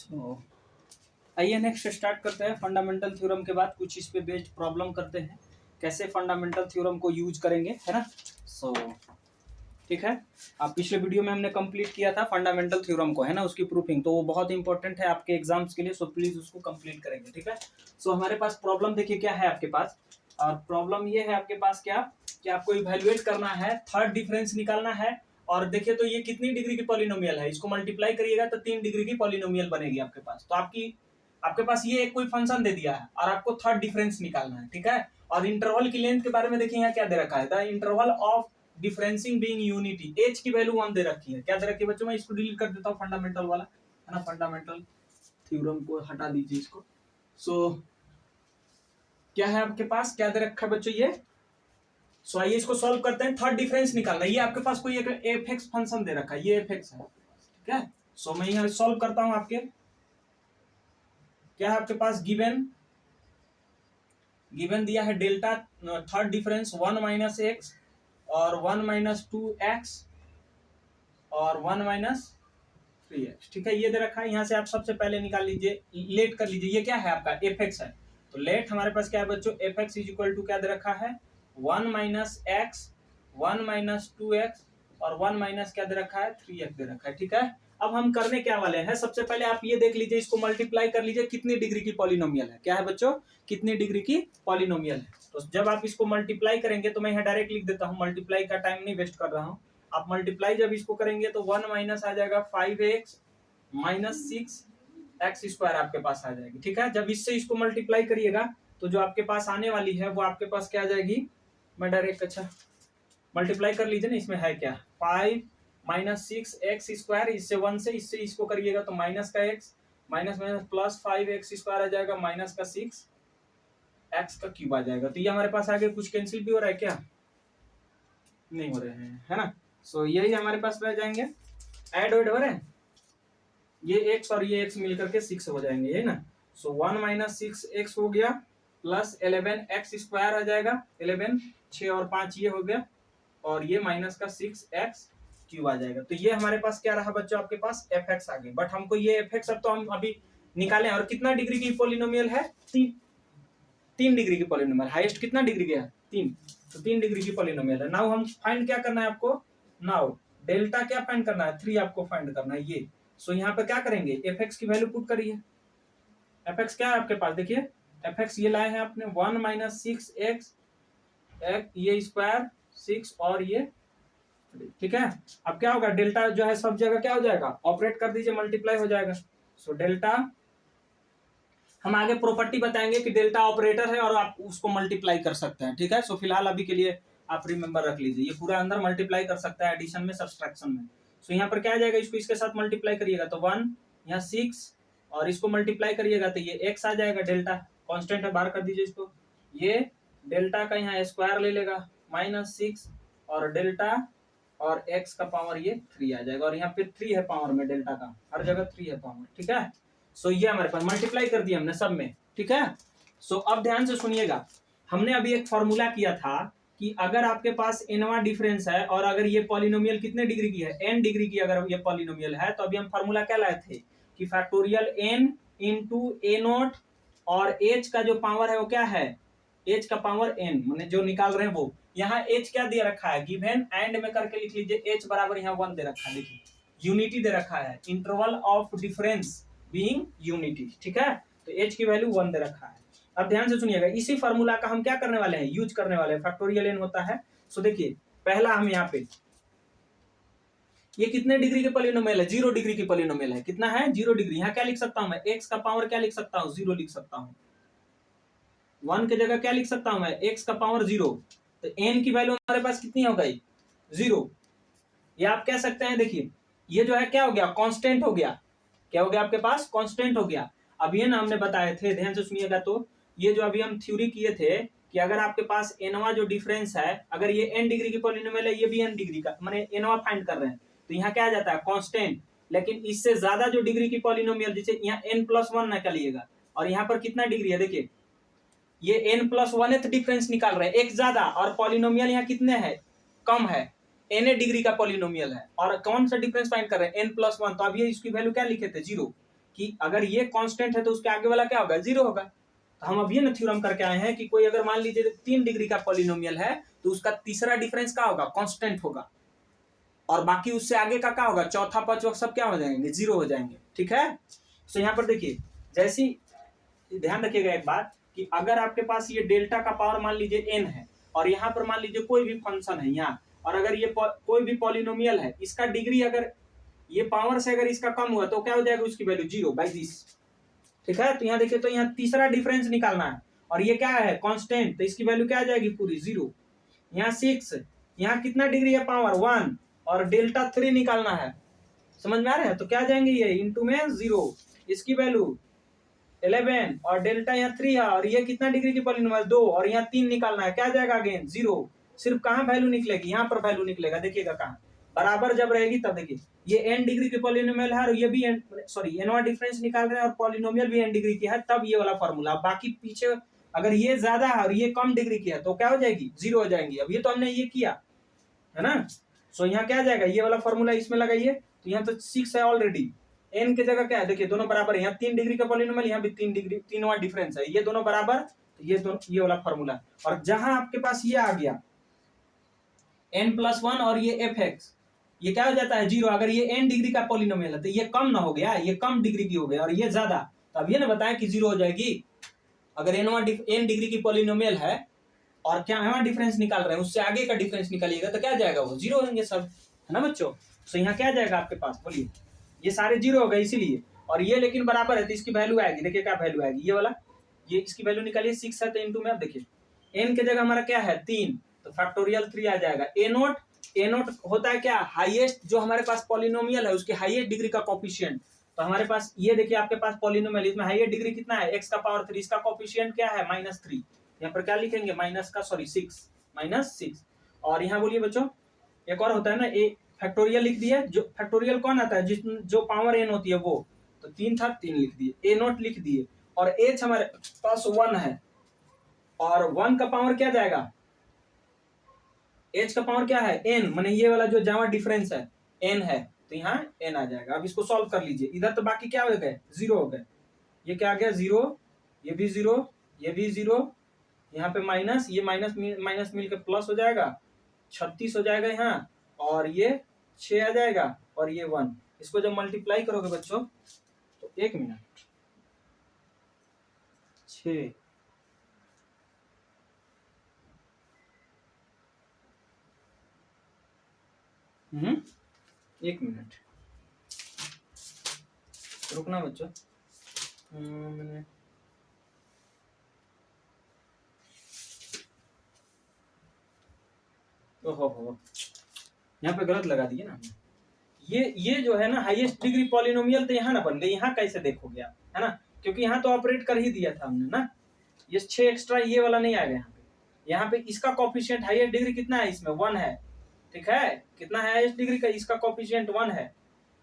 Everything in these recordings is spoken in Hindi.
तो आइए नेक्स्ट स्टार्ट करते हैं। फंडामेंटल थ्योरम के बाद कुछ इस पे बेस्ड प्रॉब्लम करते हैं, कैसे फंडामेंटल थ्योरम को यूज करेंगे, है ना। सो ठीक है, आप पिछले वीडियो में हमने कंप्लीट किया था फंडामेंटल थ्योरम को, है ना, उसकी प्रूफिंग, तो वो बहुत इंपॉर्टेंट है आपके एग्जाम्स के लिए। सो प्लीज उसको कंप्लीट करेंगे, ठीक है। सो हमारे पास प्रॉब्लम देखिए क्या है आपके पास, और प्रॉब्लम ये है आपके पास क्या कि आपको इवैल्यूएट करना है, थर्ड डिफरेंस निकालना है। और देखिए तो ये कितनी डिग्री की पॉलिनोमियल है, इसको मल्टीप्लाई करिएगा तो 3 डिग्री की पॉलिनोमियल बनेगी आपके पास। तो आपके पास ये एक कोई फंक्शन दे दिया है और आपको थर्ड डिफरेंस निकालना है, ठीक है। और इंटरवल की लेंथ के बारे में देखिए यहाँ क्या दे रखा है, the interval of differencing being unity, H की वैल्यू 1 दे रखी है। क्या दे रखी है बच्चों, मैं इसको डिलीट कर देता हूँ फंडामेंटल वाला, है ना, फंडामेंटल थ्योरम को हटा दीजिए इसको। सो क्या है आपके पास, क्या दे रखा है बच्चों ये। सो आइए इसको सॉल्व करते हैं। थर्ड डिफरेंस निकालना है, ये आपके पास कोई एक एफ एक्स फंक्शन दे रखा है, ये एफ एक्स है, ठीक है। सो मैं यहाँ सॉल्व करता हूँ। आपके क्या है आपके पास, गिवन दिया है delta third difference 1 minus x और 1 माइनस 2x और 1 माइनस 3x, ठीक है, ये दे रखा है। यहाँ से आप सबसे पहले निकाल लीजिए, लेट कर लीजिए, ये क्या है आपका एफ एक्स है। तो लेट हमारे पास क्या है बच्चों, f x is equal to क्या दे रखा है, 1 माइनस एक्स, 1 माइनस 2x और 1 माइनस क्या दे रखा है, 3x दे रखा है, ठीक है। अब हम करने क्या वाले हैं, सबसे पहले आप ये देख लीजिए, इसको मल्टीप्लाई कर लीजिए, कितनी डिग्री की पॉलिनोमियल है, क्या है बच्चों, कितनी डिग्री की पॉलिनोमियल है। तो जब आप इसको मल्टीप्लाई करेंगे, तो मैं यहाँ डायरेक्ट लिख देता हूँ, मल्टीप्लाई का टाइम नहीं वेस्ट कर रहा हूँ। आप मल्टीप्लाई जब इसको करेंगे तो 1 माइनस आ जाएगा 5x माइनस 6x स्क्वायर आपके पास आ जाएगी, ठीक है। जब इससे इसको मल्टीप्लाई करिएगा तो जो आपके पास आने वाली है वो आपके पास क्या आ जाएगी, मैं डायरेक्ट, अच्छा मल्टीप्लाई कर लीजिए ना, इसमें है क्या, 5 माइनस 6x स्क्वायर, इससे 1 से इससे इसको करिएगा तो माइनस का x minus minus plus 5x square आ जाएगा, माइनस का 6x का क्यूब आ जाएगा। तो ये हमारे पास आगे कुछ कैंसिल भी हो रहा है क्या, नहीं हो रहे हैं, है ना। सो यही हमारे पास रह जाएंगे, ऐड हो रहे हैं, ये x और ये x मिलकर के 6 हो जाएंगे, है ना। सो 1 माइनस 6x हो गया प्लस 11x स्क्वायर आ जाएगा, 11 6 और 5 ये हो गया, और ये माइनस का 6x क्यूब आ जाएगा। तो ये हमारे पास क्या रहा बच्चों, आपके पास एफ एक्स आ गई। बट हमको ये एफ एक्स अब तो हम अभी निकालें, और कितना डिग्री की पॉलिनोमियल है, 3 डिग्री की पॉलिनोमियल, हाईएस्ट कितना डिग्री का है, 3, तो 3 डिग्री की पॉलिनोमियल है। नाउ हम फाइंड क्या करना है आपको, नाउ डेल्टा क्या फाइंड करना है, 3 आपको फाइंड करना है ये। सो यहाँ पे क्या करेंगे, एफ एक्स की वैल्यू पुट करिए। एफ एक्स क्या है आपके पास, देखिए एफ एक्स ये लाए हैं आपने 1 माइनस 6x ये स्क्वायर 6 और ये, ठीक है। अब क्या होगा, डेल्टा जो है सब जगह क्या हो जाएगा, ऑपरेट कर दीजिए, मल्टीप्लाई हो जाएगा। सो डेल्टा, हम आगे प्रॉपर्टी बताएंगे कि डेल्टा ऑपरेटर है और आप उसको मल्टीप्लाई कर सकते हैं, ठीक है। सो फिलहाल अभी के लिए आप रिमेंबर रख लीजिए, ये पूरा अंदर मल्टीप्लाई कर सकता है एडिशन में, सब्सट्रैक्शन में। सो यहाँ पर क्या आ जाएगा, इसको इसके साथ मल्टीप्लाई करिएगा तो 1, यहाँ 6 और इसको मल्टीप्लाई करिएगा तो ये x आ जाएगा, डेल्टा कांस्टेंट है, बाहर कर दीजिए इसको। ये डेल्टा का यहाँ स्क्वायर ले लेगा माइनस 6 और डेल्टा और x का पावर ये 3 आ जाएगा, और यहाँ पे 3 है पावर में, डेल्टा का हर जगह 3 है पावर, ठीक है। सो ये हमारे पास मल्टीप्लाई कर दिया हमने सब में, ठीक है। सो अब ध्यान से सुनिएगा, हमने अभी एक फॉर्मूला किया था कि अगर आपके पास nवां डिफरेंस है और अगर ये पॉलिनोमियल कितने डिग्री की है, n डिग्री की अगर ये पॉलिनोमियल है, तो अभी हम फॉर्मूला क्या लाए थे कि factorial n into a note, और h का जो पावर है वो क्या है, h का पावर n, मैंने जो निकाल रहे हैं वो, यहाँ h क्या दे रखा है, गिवन एंड में करके लिख लीजिए, h बराबर यहाँ 1 दे रखा है, देखिए यूनिटी दे रखा है, interval of difference being unity, ठीक है। तो h की वैल्यू 1 दे रखा है। अब ध्यान से सुनिएगा, इसी फार्मूला का हम क्या करने वाले हैं, यूज करने वाले हैं, फैक्टोरियल n होता है। सो देखिए पहला हम यहाँ पे, ये कितने डिग्री के पॉलिनोमियल है, 0 डिग्री की पॉलिनोमियल है, कितना है, 0 डिग्री। यहाँ क्या लिख सकता हूं मैं, x का पावर क्या लिख सकता हूँ, 0 लिख सकता हूँ, 1 की जगह क्या लिख सकता हूं मैं, x का पावर 0, तो n की वैल्यू हमारे पास कितनी हो गई, 0। ये आप कह सकते हैं, देखिए ये जो है क्या हो गया, कांस्टेंट हो गया, क्या हो गया आपके पास, कांस्टेंट हो गया। अब ये ना हमने बताए थे, ध्यान से सुनिएगा, तो ये जो अभी हम थ्योरी किए थे कि अगर आपके पास nवां जो डिफरेंस है, अगर ये n डिग्री की पॉलिनोमियल है, ये भी n डिग्री का, माने nवां फाइंड कर रहे हैं, तो यहाँ क्या आ जाता है, कांस्टेंट। लेकिन इससे ज्यादा जो डिग्री की पॉलिनोमियल, जैसे यहाँ n+1 ना करिएगा, और यहाँ पर कितना डिग्री है, देखिए ये n+1th डिफरेंस निकाल रहे हैं, एक ज्यादा, और पॉलिनोमियल यहाँ कितने हैं, कम है, n डिग्री का पॉलिनोमियल है, और कौन सा डिफरेंस फाइंड कर रहे हैं, n+1, तो अब ये इसकी वैल्यू क्या लिखे थे, 0। कि अगर ये कांस्टेंट है तो उसके आगे वाला क्या होगा, जीरो होगा। तो हम अब ये ना थ्योरम करके आए हैं कि कोई अगर मान लीजिए 3 डिग्री का पॉलिनोमियल है तो उसका तीसरा डिफरेंस क्या होगा, कांस्टेंट होगा, और बाकी उससे आगे का क्या होगा, चौथा पांचवा सब क्या हो जाएंगे, जीरो हो जाएंगे। ठीक है, तो यहाँ पर देखिए जैसी, ध्यान रखिएगा एक बात कि अगर आपके पास ये डेल्टा का पावर मान लीजिए n है और यहाँ पर मान लीजिए कोई भी फंक्शन है यहाँ, और अगर ये कोई भी पॉलिनोमियल है, इसका डिग्री अगर ये पावर से अगर इसका कम हुआ तो क्या हो जाएगा, उसकी वैल्यू जीरो बाई दिस। ठीक है, तो यहाँ देखिए, तो यहाँ तीसरा डिफरेंस निकालना है और ये क्या है, कांस्टेंट, तो इसकी वैल्यू क्या आ जाएगी, पूरी जीरो। यहाँ 6, यहाँ कितना डिग्री है, पावर 1, और डेल्टा 3 निकालना है, समझ में आ रहा है, तो क्या आ जाएंगे ये इंटू में 0, इसकी वैल्यू 11, और डेल्टा यहाँ 3 है, और ये कितना डिग्री की पॉलिनोमियल 2, और यहाँ 3 निकालना है, क्या आ जाएगा अगेन 0। सिर्फ कहाँ वैल्यू निकलेगी, यहाँ पर वैल्यू निकलेगा, देखिएगा कहाँ, बराबर जब रहेगी तब। देखिए ये n डिग्री की पॉलिनोमियल है और ये भी n डिफरेंस निकाल रहे हैं और पॉलिनोमियल भी n डिग्री की है, तब ये वाला फॉर्मूला। बाकी पीछे अगर ये ज्यादा है और ये कम डिग्री की है तो क्या हो जाएगी, जीरो हो जाएंगी। अब ये तो हमने ये किया है ना, सो यहाँ क्या आ जाएगा, ये वाला फॉर्मूला इसमें लगाइए, तो यहाँ तो 6 है ऑलरेडी, n की जगह क्या है, देखिए दोनों बराबर है, यहाँ 3 डिग्री का पॉलिनोमियल, यहाँ भी 3 डिग्री, 3वां डिफरेंस है, ये दोनों बराबर, तो ये दोनों, ये वाला फॉर्मूला। और जहां आपके पास ये आ गया n+1 और ये fx, ये क्या हो जाता है, जीरो। अगर ये n डिग्री का पॉलिनोमियल है तो ये कम ना हो गया, ये कम डिग्री की हो गया, और ये ज्यादा, तो अब ये ना बताया कि जीरो हो जाएगी। अगर n डिग्री की पॉलिनोमियल है और क्या है डिफरेंस निकाल रहे हैं, उससे आगे का डिफरेंस निकालिएगा तो क्या जाएगा, वो जीरो होंगे सब, है ना बच्चों। तो यहाँ क्या जाएगा आपके पास, बोलिए, ये सारे जीरो हो गए इसीलिए, और ये लेकिन बराबर है तो इसकी वैल्यू आएगी, देखिए क्या वैल्यू आएगी, ये वाला, ये इसकी वैल्यू निकालिए, 6 है तो इंटू में, अब देखिए n के जगह हमारा क्या है 3, तो फैक्टोरियल 3 आ जाएगा। ए नोट होता है क्या, हाईएस्ट, जो हमारे पास पॉलिनोमियल है उसके हाईएस्ट डिग्री का कोफिशिएंट। तो हमारे पास ये देखिए आपके पास पॉलिनोमियल, इसमें हाईएस्ट डिग्री कितना है, x का पावर 3, इसका कोफिशिएंट क्या है, -3। यहाँ पर क्या लिखेंगे, -6, और यहाँ बोलिए बच्चों, एक और होता है ना, ए फैक्टोरियल लिख दिया, जो फैक्टोरियल कौन आता है, जो पावर n होती है वो, तो 3 था 3 लिख दिए, ए नोट लिख दिए, और h हमारे पास 1 है, और 1 का पावर क्या जाएगा, h का पावर क्या है, n, माने ये वाला जो जहाँ डिफरेंस है n है, तो यहाँ n आ जाएगा। अब इसको सॉल्व कर लीजिए, इधर तो बाकी क्या हो गए, जीरो हो गए, ये क्या आ गया, जीरो, ये भी जीरो, ये भी जीरो, यहाँ पे माइनस, ये माइनस मिल के प्लस हो जाएगा, 36 हो जाएगा यहाँ, और ये 6 आ जाएगा, और ये 1। इसको जब मल्टीप्लाई करोगे बच्चों तो 1 मिनट, 6, एक मिनट रुकना बच्चों, मैंने ओहो यहाँ पे गलत लगा दिए ना, ये जो है ना हाईएस्ट डिग्री पॉलिनोमियल, तो यहाँ ना बन गई, यहाँ कैसे देखोगे आप, है ना, क्योंकि यहाँ तो ऑपरेट कर ही दिया था हमने ना, ये 6 एक्स्ट्रा ये वाला नहीं आएगा यहाँ पे। यहाँ पे इसका कोफिशिएंट हाईएस्ट डिग्री कितना है, इसमें 1 है, ठीक है, कितना है हाईएस्ट डिग्री का, इसका कोफिशिएंट 1 है,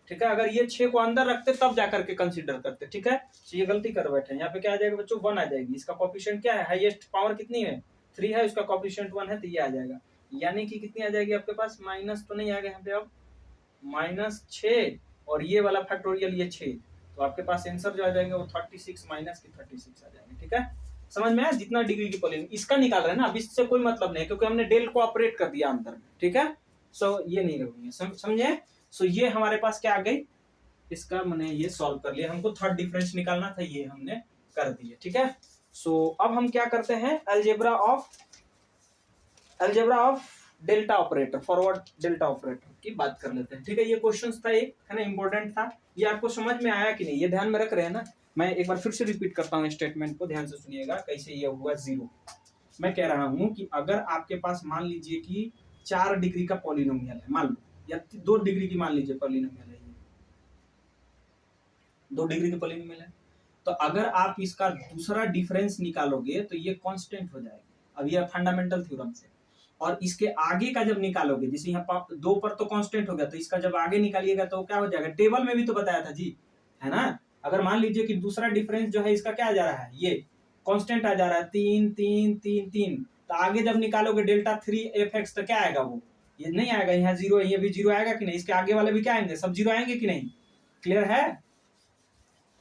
ठीक है। अगर ये 6 को अंदर रखते तब जाकर के कंसीडर करते, ठीक है, तो ये गलती कर बैठे। यहाँ पे क्या आ जाएगा बच्चों, 1 आ जाएगी, इसका कोफिशिएंट क्या है, हाईएस्ट पावर कितनी है, 3 है, उसका कोफिशिएंट 1 है, तो ये आ जाएगा, यानी कि कितनी आ जाएगी आपके पास, माइनस तो नहीं आ गया यहाँ पे, अब -6, और ये वाला फैक्टोरियल ये 6, तो आपके पास आंसर जो आ जाएगा वो 36 माइनस की 36 आ जाएंगे। ठीक है, समझ में आया, जितना डिग्री की पॉलिनोमियल इसका निकाल रहे हैं ना, अब इससे कोई मतलब नहीं, क्योंकि हमने डेल को ऑपरेट कर दिया अंदर में। ठीक है, सो ये नहीं रहोगे, समझे। सो ये हमारे पास क्या आ गई, इसका मैंने ये सॉल्व कर लिया, हमको थर्ड डिफरेंस निकालना था, ये हमने कर दिया। ठीक है, सो अब हम क्या करते हैं, algebra of delta operator, forward delta operator की बात कर लेते हैं। ठीक है, ये क्वेश्चंस था एक, है ना, इंपॉर्टेंट था, ये आपको समझ में आया कि नहीं, ये ध्यान में रख रहे हैं ना। मैं एक बार फिर से रिपीट करता हूँ स्टेटमेंट को, ध्यान से सुनिएगा कैसे ये हुआ जीरो। मैं कह रहा हूँ कि अगर आपके पास मान लीजिए कि 4 डिग्री का पॉलिनोमियल है, मान लो, या 2 डिग्री की मान लीजिए पॉलिनोमियल है, 2 डिग्री की पॉलिनोमियल है, तो अगर आप इसका दूसरा डिफरेंस निकालोगे तो ये कांस्टेंट हो जाएगा। अब ये फंडामेंटल थ्योरम से, और इसके आगे का जब निकालोगे, जैसे यहाँ 2 पर तो कांस्टेंट हो गया, तो इसका जब आगे निकालिएगा तो क्या हो जाएगा, टेबल में भी तो बताया था जी, है ना। अगर मान लीजिए कि दूसरा डिफरेंस जो है इसका क्या आ जा रहा है, ये कांस्टेंट आ जा रहा है 3 3 3 3, तो आगे जब निकालोगे डेल्टा 3fx तो क्या आएगा, वो ये नहीं आएगा, यहाँ जीरो है, ये भी जीरो आएगा कि नहीं, इसके आगे वाले भी क्या आएंगे, सब जीरो आएंगे कि नहीं, क्लियर है।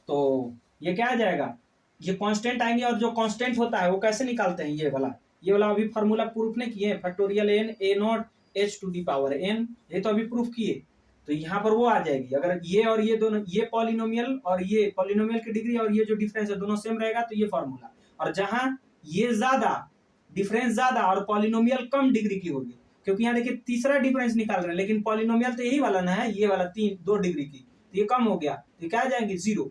तो ये क्या आ जाएगा, ये कांस्टेंट आएंगे, और जो कांस्टेंट होता है वो कैसे निकालते हैं, ये वाला अभी फार्मूला प्रूफ नहीं किए, factorial n a not h to the power n, ये तो अभी प्रूफ किए। तो यहाँ पर वो आ जाएगी, अगर ये और ये दोनों, ये पॉलिनोमियल और ये पॉलिनोमियल की डिग्री और ये जो डिफरेंस है दोनों सेम रहेगा तो ये फार्मूला, और जहां ये ज्यादा डिफरेंस ज्यादा और पॉलिनोमियल कम डिग्री की होगी, क्योंकि यहाँ देखिए तीसरा डिफरेंस निकाल रहे हैं, लेकिन पॉलिनोमियल तो यही वाला ना है, ये वाला 2 डिग्री की, तो ये कम हो गया, तो क्या आ जाएंगे 0।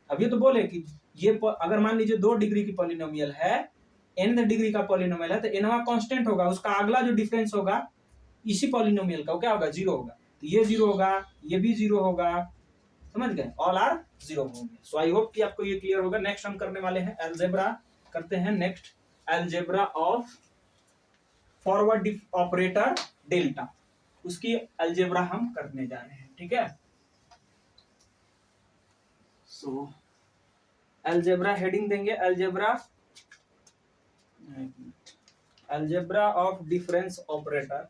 अब ये तो बोले कि ये अगर मान लीजिए 2 डिग्री की पॉलिनोमियल है, n डिग्री का पॉलिनोमियल है, तो nवा कांस्टेंट होगा, उसका अगला जो डिफरेंस होगा इसी पॉलिनोमियल का, वो क्या होगा 0 होगा, तो ये 0 होगा, ये भी 0 होगा, समझ गए, ऑल आर 0 होंगे। सो आई होप कि आपको ये क्लियर होगा। नेक्स्ट हम करने वाले हैं अलजेब्रा, करते हैं next algebra of forward operator delta, उसकी अलजेब्रा हम करने जा रहे हैं, ठीक है। सो अलजेब्रा हेडिंग देंगे algebra of difference operator,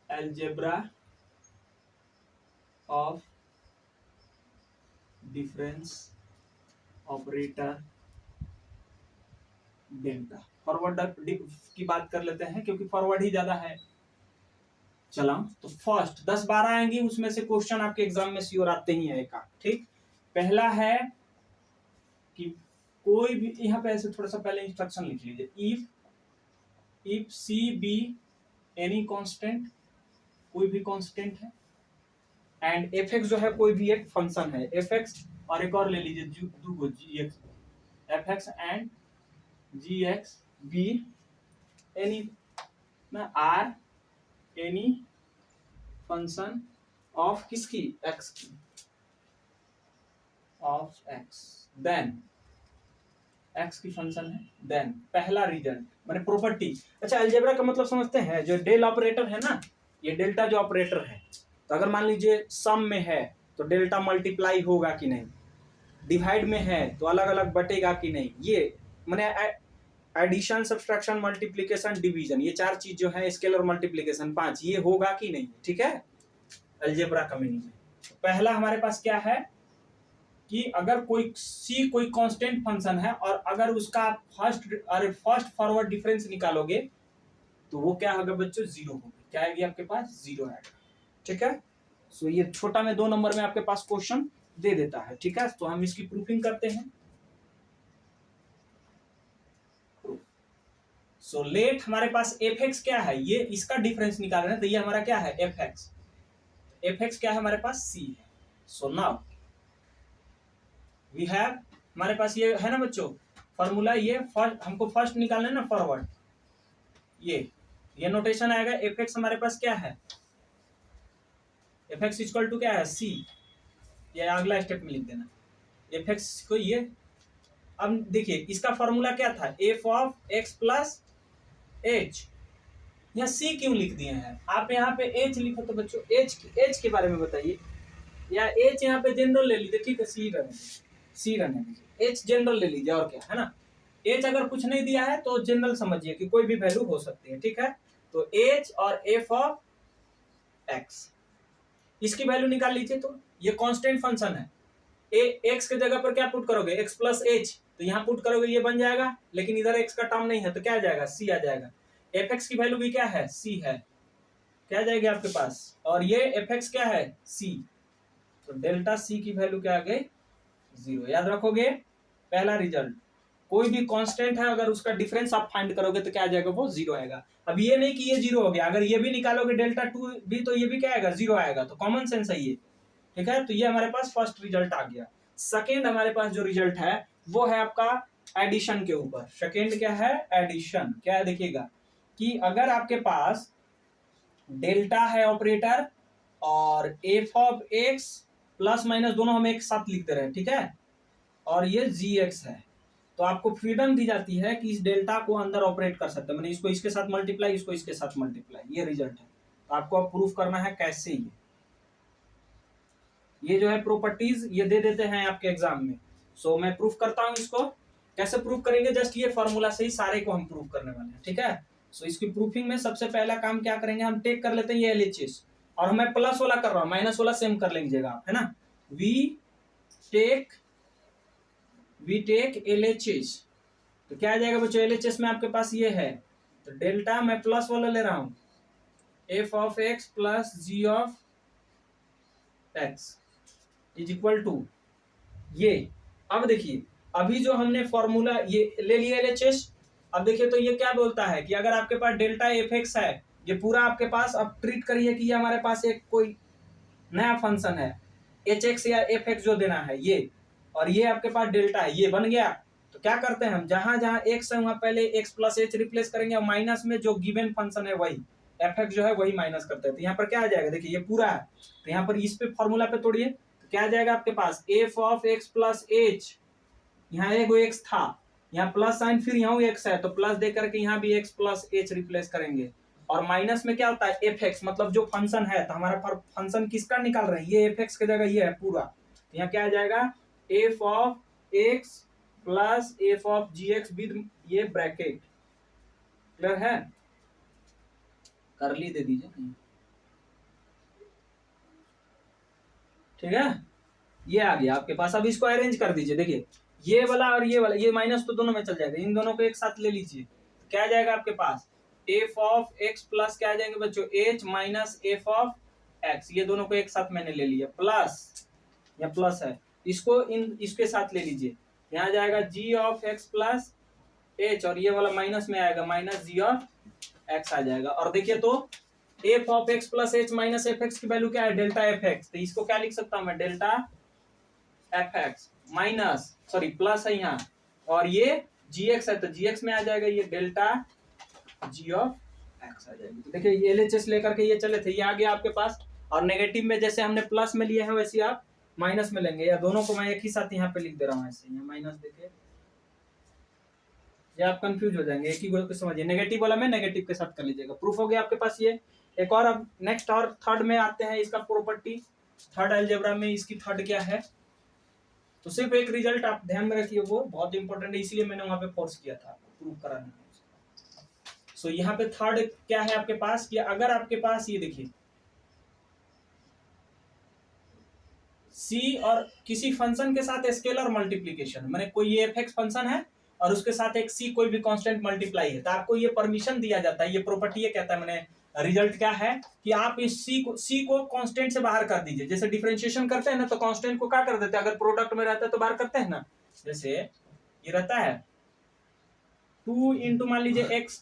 algebra of difference operator delta. Forward की बात कर लेते हैं क्योंकि फॉरवर्ड ही ज्यादा है। चलो तो फर्स्ट 10-12 आएंगे, उसमें से क्वेश्चन आपके एग्जाम में श्योर आते ही है। ठीक, पहला है कि कोई भी, यहाँ पे ऐसे थोड़ा सा पहले इंस्ट्रक्शन लिख लीजिए, if c be any constant, कोई भी कांस्टेंट है, एंड एफ एक्स जो है कोई भी एक फंक्शन है, एफ एक्स और एक और ले लीजिए दो G X, F X and G X be any or any function of किसकी, एक्स की, ऑफ एक्स, देन एक्स की फंक्शन है, देन पहला रिजल्ट माने प्रॉपर्टी। अच्छा, अलजेब्रा का मतलब समझते हैं, जो डेल ऑपरेटर है ना, ये डेल्टा जो ऑपरेटर है, तो अगर मान लीजिए सम में है तो डेल्टा मल्टीप्लाई होगा कि नहीं, डिवाइड में है तो अलग अलग बटेगा कि नहीं, ये माने एडिशन, सब्सट्रैक्शन, मल्टीप्लिकेशन, डिवीजन, ये 4 चीज जो है, स्केलर मल्टीप्लिकेशन 5, ये होगा कि नहीं, ठीक है, अलजेब्रा का मीनिंग है। पहला हमारे पास क्या है कि अगर कोई कांस्टेंट फंक्शन है और अगर उसका फर्स्ट फॉरवर्ड डिफरेंस निकालोगे तो वो क्या होगा बच्चों, 0 होगा, क्या आएगी आपके पास, 0 आएगा, ठीक है। सो ये छोटा में 2 नंबर में आपके पास क्वेश्चन दे देता है, ठीक है। तो हम इसकी प्रूफिंग करते हैं। सो लेट हमारे पास एफ एक्स क्या है, ये इसका डिफरेंस निकाल रहे हैं, तो ये हमारा क्या है, एफ एक्स क्या है हमारे पास, सी है। सो नाउ वी हैव, हमारे पास ये है ना बच्चों फॉर्मूला, ये फर्स्ट हमको फर्स्ट निकालना है ना फॉरवर्ड, ये नोटेशन आएगा, एफ एक्स हमारे पास क्या है, एफ एक्स इक्वल टू क्या है, सी, ये अगला स्टेप में लिख देना एफ एक्स को, ये अब देखिए इसका फॉर्मूला क्या था, F of x plus H, यहाँ सी क्यों लिख दिए हैं आप, यहाँ पे एच लिखो तो बच्चों एच के बारे में बताइए, या एच यहाँ पे जनरल ले लीजिए, ठीक है, सी रहने दीजिए, एच जनरल ले लीजिए, और क्या है ना, एच अगर कुछ नहीं दिया है तो जनरल समझिए कि कोई भी वैल्यू हो सकती है, ठीक है। तो एच और एफ ऑफ एक्स, इसकी वैल्यू निकाल लीजिए, तो ये कांस्टेंट फंक्शन है, एक्स के जगह पर क्या पुट करोगे, एक्स प्लस एच, तो यहाँ पुट करोगे ये बन जाएगा, लेकिन इधर एक्स का टर्म नहीं है तो क्या आ जाएगा, सी आ जाएगा, एफ एक्स की वैल्यू भी क्या है, सी है, क्या आ जाएगी आपके पास, और ये एफ एक्स क्या है, सी, तो डेल्टा सी की वैल्यू क्या आ गई, 0। याद रखोगे पहला रिजल्ट, कोई भी कांस्टेंट है अगर उसका डिफरेंस आप फाइंड करोगे तो क्या आ जाएगा, वो 0 आएगा। अब ये नहीं कि ये 0 हो गया, अगर ये भी निकालोगे डेल्टा 2 भी तो ये भी क्या आएगा, 0 आएगा, तो कॉमन सेंस है ये, ठीक है। तो ये हमारे पास फर्स्ट रिजल्ट आ गया। सेकेंड हमारे पास जो रिजल्ट है वो है आपका एडिशन के ऊपर। सेकेंड क्या है, एडिशन, क्या है देखिएगा कि अगर आपके पास डेल्टा है ऑपरेटर और F of x plus minus दोनों हम एक साथ लिखते रहे, ठीक है, और ये जी एक्स है, तो आपको फ्रीडम दी जाती है कि इस डेल्टा को अंदर ऑपरेट कर सकते हैं, मैंने इसको इसके साथ मल्टीप्लाई, इसको इसके साथ मल्टीप्लाई, ये रिजल्ट है। तो आपको अब प्रूफ करना है कैसे, ये जो है प्रॉपर्टीज ये दे देते हैं आपके एग्जाम में। सो मैं प्रूफ करता हूं, इसको कैसे प्रूफ करेंगे, जस्ट ये फॉर्मूला से ही सारे को हम प्रूफ करने वाले हैं, ठीक है। सो इसकी प्रूफिंग में सबसे पहला काम क्या करेंगे, हम टेक कर लेते हैं ये एलएचएस, और मैं प्लस वाला कर रहा हूँ, माइनस वाला सेम कर लीजिएगा आप, है ना, वी वी टेक LHS। तो क्या आ जाएगा बच्चों, LHS में आपके पास ये है, तो डेल्टा मैं प्लस वाला ले रहा हूं, f of x plus g of x is equal to ये। अब देखिए, अभी जो हमने फॉर्मूला ये ले लिया LHS, अब देखिए तो ये क्या बोलता है कि अगर आपके पास डेल्टा fx है, ये पूरा आपके पास, अब ट्रीट करिए कि ये हमारे पास एक कोई नया फंक्शन है hx या fx जो देना है ये, और ये आपके पास डेल्टा है, ये बन गया। तो क्या करते हैं हम, जहां जहां x है वहां पहले x प्लस h रिप्लेस करेंगे, और माइनस में जो गिवन फंक्शन है वही fx जो है वही माइनस करते हैं। तो यहाँ पर क्या आ जाएगा, देखिए ये पूरा है, तो यहाँ पर इस पे फॉर्मूला पे तोड़िए, तो क्या आ जाएगा आपके पास, f of x plus h, यहाँ एक x था, यहाँ प्लस साइन, फिर यहाँ x है तो प्लस दे करके यहाँ भी x प्लस h रिप्लेस करेंगे, और माइनस में क्या होता है fx, मतलब जो फंक्शन है, तो हमारा फंक्शन किसका निकाल रहे हैं, ये fx की जगह ये है पूरा, तो यहाँ क्या आ जाएगा f of x plus f of gx with ये ब्रैकेट। क्लियर है, करली दे दीजिए, ठीक है, ये आ गया आपके पास। अब इसको अरेंज कर दीजिए, देखिए ये वाला और ये वाला, ये माइनस तो दोनों में चल जाएगा, इन दोनों को एक साथ ले लीजिए, क्या आ जाएगा आपके पास, f ऑफ x प्लस क्या आ जाएंगे बच्चों, h minus f of x, ये दोनों को एक साथ मैंने ले लिया, प्लस या प्लस है, इसको इसके साथ ले लीजिए, यहाँ आ जाएगा g of x plus h, और ये वाला माइनस में आएगा, माइनस g ऑफ x आ जाएगा। और देखिए तो f of x plus h minus fx की वैल्यू क्या है, डेल्टा fx, तो इसको क्या लिख सकता हूं मैं, delta fx minus, sorry plus है यहाँ, और ये gx है तो gx में आ जाएगा ये डेल्टा g ऑफ x आ जाएगी। तो देखिए ये LHS लेकर के ये चले थे, ये आ गया आपके पास, और नेगेटिव में जैसे हमने प्लस में लिए हैं वैसे आप माइनस में लेंगे, या दोनों को मैं एक ही साथ यहाँ पे लिख दे रहा हूँ ऐसे, यहाँ माइनस देके, ये आप कंफ्यूज हो जाएंगे, एक ही को समझिए, नेगेटिव वाला में नेगेटिव के साथ कर लीजिएगा। प्रूफ हो गया आपके पास ये। एक और, अब नेक्स्ट और थर्ड में आते हैं, इसका प्रॉपर्टी, थर्ड अलजेब्रा में इसकी थर्ड क्या है, तो सिर्फ एक रिजल्ट आप ध्यान में रखिए, वो बहुत इंपॉर्टेंट है, इसलिए मैंने वहां पे फोर्स किया था प्रूव कराने। सो यहाँ पे थर्ड क्या है आपके पास, कि अगर आपके पास ये देखिए सी और किसी फंक्शन के साथ स्केलर मल्टीप्लीकेशन, मैंने कोई ये fx फंक्शन है और उसके साथ एक सी कोई भी कांस्टेंट मल्टीप्लाई है, तो आपको ये परमिशन दिया जाता है, ये प्रॉपर्टी ये कहता है, मैंने रिजल्ट क्या है कि आप इस सी को कांस्टेंट से बाहर कर दीजिए, जैसे डिफरेंशिएशन करते हैं ना, तो कांस्टेंट को क्या कर देते हैं, अगर प्रोडक्ट में रहता है तो बाहर करते हैं ना, जैसे ये रहता है 2 इंटू मान लीजिए एक्स,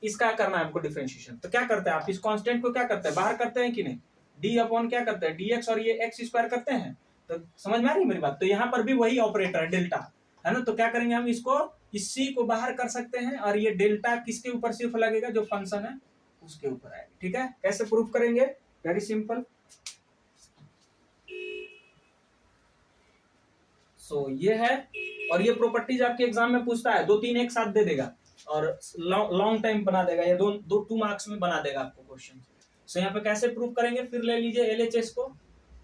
इसका करना है आपको डिफरेंशिएशन, तो क्या करते हैं आप इस कांस्टेंट को क्या करते हैं, बाहर करते हैं कि नहीं, डी अपॉन क्या करते हैं dx, और ये एक्स स्क्वायर करते हैं, तो समझ में आ रही है मेरी बात। तो यहाँ पर भी वही ऑपरेटर है डेल्टा, है ना, तो क्या करेंगे हम इसको, इस सी को बाहर कर सकते हैं, और ये डेल्टा किसके ऊपर सिर्फ लगेगा, जो फंक्शन है उसके ऊपर आएगा। ठीक है, कैसे प्रूफ करेंगे, वेरी सिंपल। सो ये है, और ये प्रॉपर्टीज आपके एग्जाम में पूछता है, 2-3 एक साथ दे देगा और लॉन्ग टाइम बना देगा, या 2 मार्क्स में बना देगा आपको क्वेश्चन। सो यहाँ पे कैसे प्रूफ करेंगे, फिर ले लीजिए LHS को,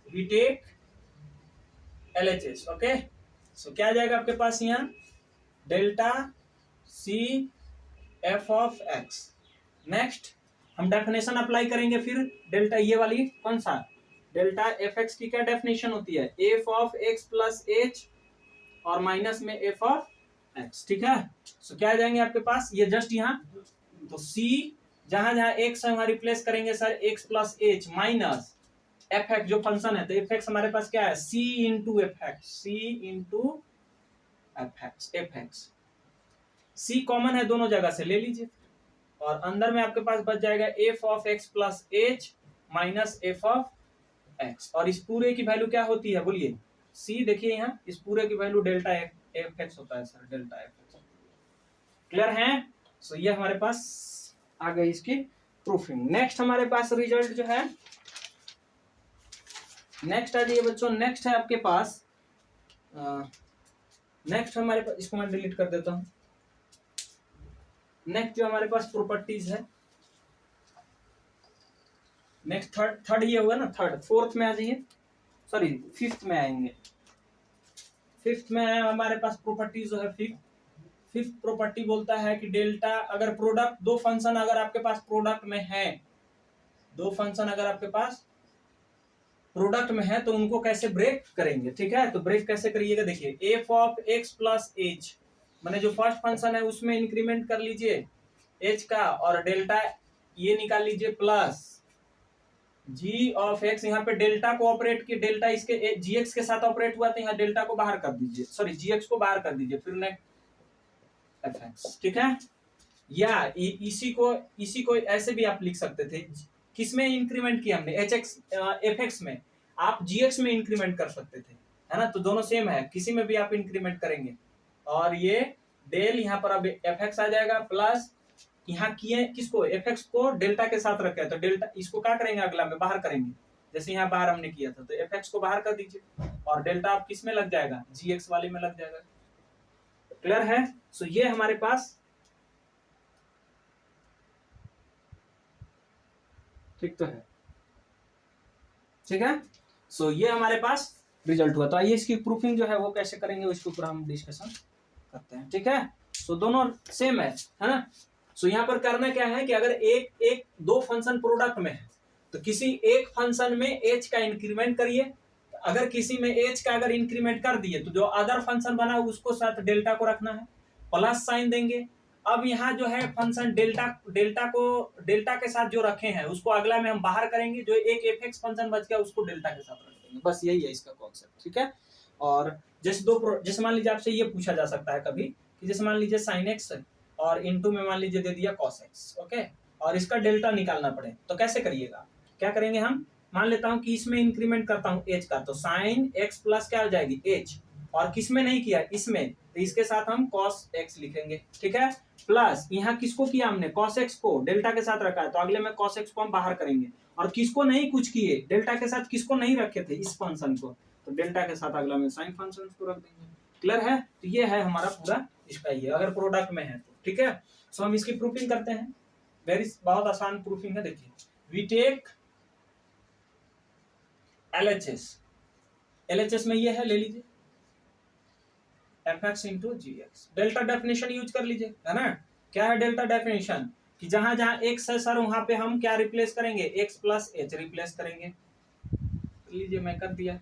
we take LHS, okay. So क्या आ जाएगा आपके पास, यहाँ delta c f of x. Next हम डेफिनेशन अप्लाई करेंगे, फिर डेल्टा ये वाली कौन सा, डेल्टा एफ एक्स की क्या डेफिनेशन होती है, F of x plus H और माइनस में एफ ऑफ एक्स। ठीक है, सो क्या आ जाएंगे आपके पास, ये जस्ट यहाँ, तो सी जहां जहां एक्स है वहां रिप्लेस करेंगे sir x plus H minus F x जो फंक्शन है, तो एफ एक्स हमारे पास क्या है, सी इंटू एफ एक्स, सी इंटू एफ एक्स, सी कॉमन है दोनों जगह से, ले लीजिए, और अंदर में आपके पास बच जाएगा F of x plus H minus F of x, और इस पूरे की वैल्यू क्या होती है बोलिए, सी, देखिए यहाँ इस पूरे की वैल्यू डेल्टा एफ एक्स होता है sir, delta F x. Clear है, सो ये हमारे पास आ गई इसकी प्रूफिंग। नेक्स्ट हमारे पास रिजल्ट जो है, नेक्स्ट आ जाइए बच्चों, नेक्स्ट है आपके पास, नेक्स्ट हमारे पास, इसको मैं डिलीट कर देता हूं, नेक्स्ट जो हमारे पास प्रॉपर्टीज है, नेक्स्ट थर्ड ये होगा ना, थर्ड, फोर्थ में आ जाइए, सॉरी फिफ्थ में आएंगे, फिफ्थ में हमारे पास प्रॉपर्टीज जो है, फिफ्थ प्रॉपर्टी बोलता है कि डेल्टा, अगर प्रोडक्ट, दो फंक्शन अगर आपके पास प्रोडक्ट में है, दो फंक्शन अगर आपके पास प्रोडक्ट में है तो उनको कैसे ब्रेक करेंगे, ठीक है। तो ब्रेक कैसे करिएगा, देखिए F of x plus H, मैंने जो फर्स्ट फंक्शन है उसमें इंक्रीमेंट कर लीजिए एच का, और डेल्टा ये निकाल लीजिए प्लस जी ऑफ एक्स, यहाँ पे डेल्टा को ऑपरेट किए, डेल्टा इसके जी एक्स के साथ ऑपरेट हुआ तो यहाँ डेल्टा को बाहर कर दीजिए, सॉरी जी एक्स को बाहर कर दीजिए, फिर नेक्स्ट एफ एक्स, ठीक है। या इसी को ऐसे भी आप लिख सकते थे, किसमें इंक्रीमेंट किया हमने, एच एक्स एफ एक्स में, आप जी एक्स में इंक्रीमेंट कर सकते थे, है ना। तो दोनों सेम है, किसी में भी आप इंक्रीमेंट करेंगे, और ये डेल यहाँ पर अब एफ एक्स आ जाएगा प्लस यहाँ किए किसको, एफ एक्स को डेल्टा के साथ रखा है तो डेल्टा इसको क्या करेंगे अगला में बाहर करेंगे, जैसे यहाँ बाहर हमने किया था, तो एफ एक्स को बाहर कर दीजिए और डेल्टा आप किस में लग जाएगा, जी एक्स वाले में लग जाएगा। क्लियर है। सो ये हमारे पास ठीक तो है, ठीक है। सो ये हमारे पास रिजल्ट हुआ। तो आइए इसकी प्रूफिंग जो है वो कैसे करेंगे उसके ऊपर हम डिस्कशन करते हैं, ठीक है। सो दोनों सेम है ना। सो यहाँ पर करना क्या है कि अगर एक दो फंक्शन प्रोडक्ट में है तो किसी एक फंक्शन में एच का इंक्रीमेंट करिए, अगर किसी में एच का अगर इंक्रीमेंट कर दिए तो जो अदर फंक्शन बना उसको साथ डेल्टा को रखना है, प्लस साइन देंगे। अब यहाँ जो है फंक्शन डेल्टा के साथ जो रखे हैं उसको अगला में हम बाहर करेंगे, जो एक एफ एक्स फंक्शन बच गया उसको डेल्टा के साथ रख देंगे, बस यही है इसका कॉन्सेप्ट, ठीक है। और जैसे मान लीजिए आपसे ये पूछा जा सकता है कभी कि जैसे मान लीजिए साइन एक्स और इनटू में मान लीजिए दे दिया कॉस एक्स, ओके, और इसका डेल्टा निकालना पड़े तो कैसे करिएगा, क्या करेंगे हम, मान लेता हूं कि इसमें इंक्रीमेंट करता हूं एच का, तो साइन एक्स प्लस क्या हो जाएगी एच, और किसमें नहीं किया इसमें, तो इसके साथ हम कॉस एक्स लिखेंगे, ठीक है। प्लस यहाँ किसको किया हमने, कॉस एक्स को डेल्टा के साथ रखा है तो अगले में कॉस एक्स को हम बाहर करेंगे, और किसको नहीं कुछ किए, डेल्टा के साथ किसको नहीं रखे थे, इस फंक्शन को, तो डेल्टा के साथ अगला में साइन फंक्शन को रख देंगे। क्लियर है। तो ये है हमारा पूरा इसका, ये अगर प्रोडक्ट में है तो, ठीक है। सो हम इसकी प्रूफिंग करते हैं, बहुत आसान प्रूफिंग है। देखिए वी टेक LHS में ये है, ले लीजिए एफ एक्स इंटू जी एक्स, डेल्टा डेफिनेशन यूज कर लीजिए, है ना। क्या है डेल्टा डेफिनेशन, कि जहां जहां एक्स है सर वहां पे हम क्या रिप्लेस करेंगे, एक्स प्लस एच रिप्लेस करेंगे, लीजिए मैं कर दिया।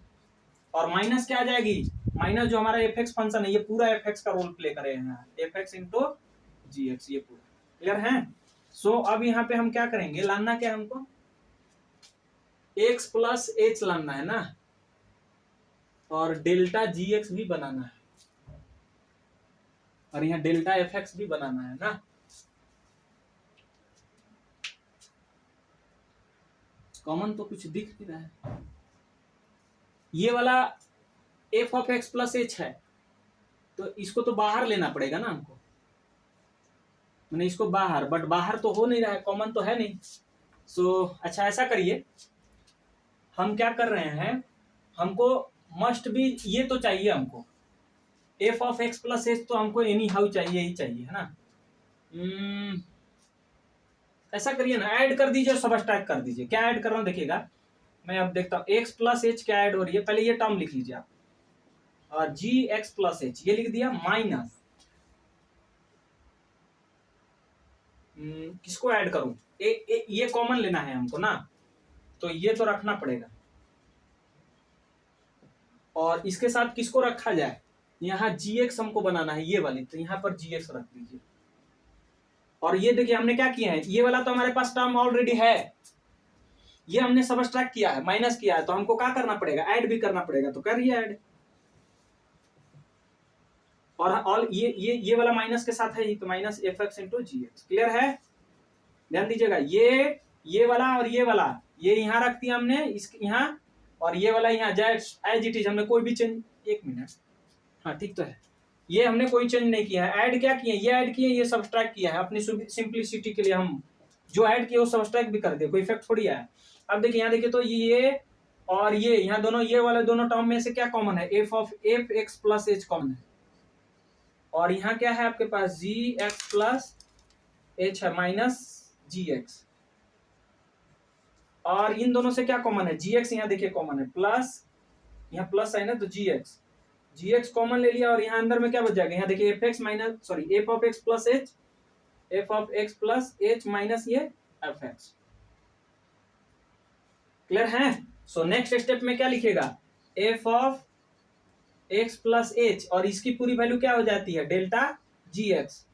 और माइनस क्या आ जाएगी, माइनस जो हमारा एफ एक्स फंक्शन है ये पूरा एफ एक्स का रोल प्ले करेगा, एफ एक्स इंटू जी एक्स, ये पूरा। क्लियर है। सो अब यहाँ पे हम क्या करेंगे, लाना क्या हमको, एक्स प्लस एच लाना है ना, और डेल्टा जी एक्स भी बनाना है, और यहाँ डेल्टा एफ एक्स भी बनाना है ना। कॉमन तो कुछ दिख नहीं रहा है, ये वाला F of x plus H है तो इसको तो बाहर लेना पड़ेगा ना हमको, मैंने इसको बाहर, बट बाहर तो हो नहीं रहा है, कॉमन तो है नहीं। सो अच्छा ऐसा करिए, हम क्या कर रहे हैं, हमको मस्ट भी ये तो चाहिए हमको, F of x plus H तो हमको एनी हाउ चाहिए ही चाहिए, है ना। ऐसा करिए ना, ऐड कर दीजिए, सबट्रैक्ट कर दीजिए। क्या ऐड कर रहा हूँ देखिएगा, मैं अब देखता हूँ एक्स प्लस एच क्या ऐड हो रही है, पहले ये टर्म लिख लीजिए आप, और जी एक्स प्लस एच ये लिख दिया, माइनस किसको ऐड करूं, ये कॉमन लेना है हमको ना, तो ये तो रखना पड़ेगा, और इसके साथ किसको रखा जाए, यहाँ जी एक्स हमको बनाना है ये वाली, तो यहाँ पर जी एक्स रख दीजिए। और ये देखिए हमने क्या किया है, ये वाला तो हमारे पास टर्म ऑलरेडी है, ये हमने सबट्रैक्ट किया है, माइनस किया है, तो हमको क्या करना पड़ेगा, ऐड भी करना पड़ेगा, तो करिए ऐड। और ऑल ये वाला माइनस के साथ है ही, तो माइनस एफ एक्स इंटू जी एक्स। क्लियर है। ध्यान दीजिएगा, ये वाला और ये वाला ये यहाँ रख दिया हमने, इस यहाँ, और ये वाला यहाँ एज इट इज, हमने कोई भी चेंज, एक मिनट, हाँ ठीक तो है, ये हमने कोई चेंज नहीं किया है, ऐड क्या किए, ये ऐड किए, ये सब्सट्रैक्ट किया है, अपनी सिंप्लिसिटी के लिए हम जो ऐड किए वो सब्सट्रैक्ट भी कर दे, कोई इफेक्ट थोड़ी है। अब देखिए यहाँ देखिए, तो ये और ये यहाँ दोनों, ये वाले दोनों टर्म में से क्या कॉमन है, F of F x plus H common है, और यहाँ क्या है आपके पास, जी एक्स प्लस एच है माइनस जी एक्स, और इन दोनों से क्या कॉमन है, जी एक्स यहाँ देखिए कॉमन है, प्लस यहाँ प्लस है ना, तो जी एक्स कॉमन ले लिया, और यहाँ अंदर में क्या बच जाएगा, यहाँ देखिए F x minus, sorry F of x plus H, F of x plus H minus ये एफ एक्स। क्लियर है। सो नेक्स्ट स्टेप में क्या लिखेगा, F of x plus H, और इसकी पूरी वैल्यू क्या हो जाती है, डेल्टा जी एक्स,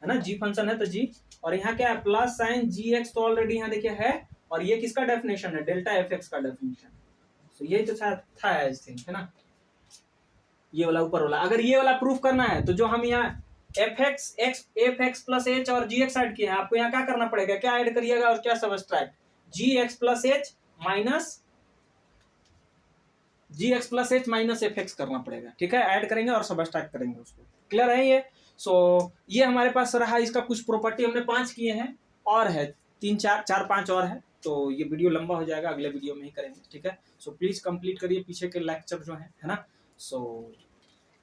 है ना, जी फंक्शन है तो जी, और यहाँ क्या है प्लस साइन जी एक्स, तो ऑलरेडी यहाँ देखिए है, और ये किसका डेफिनेशन है, डेल्टा एफ एक्स का डेफिनेशन। तो यही तो था आई थिंक, है ना, ये वाला ऊपर वाला। अगर ये वाला प्रूफ करना है तो जो हम यहाँ एफ एक्स प्लस एच और जी एक्स ऐड किया है, आपको यहाँ क्या करना पड़ेगा, क्या ऐड करिएगा और क्या subtract, G X plus H minus F X करना पड़ेगा, ठीक है, ऐड करेंगे और सबस्ट्रैक्ट करेंगे उसको। क्लियर है ये। सो ये हमारे पास रहा, इसका कुछ प्रॉपर्टी हमने 5 किए हैं, और है 3 4 5 और है, तो ये वीडियो लंबा हो जाएगा, अगले वीडियो में ही करेंगे, ठीक है। सो प्लीज कंप्लीट करिए पीछे के लेक्चर जो है ना। सो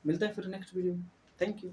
मिलते हैं फिर नेक्स्ट वीडियो में, थैंक यू।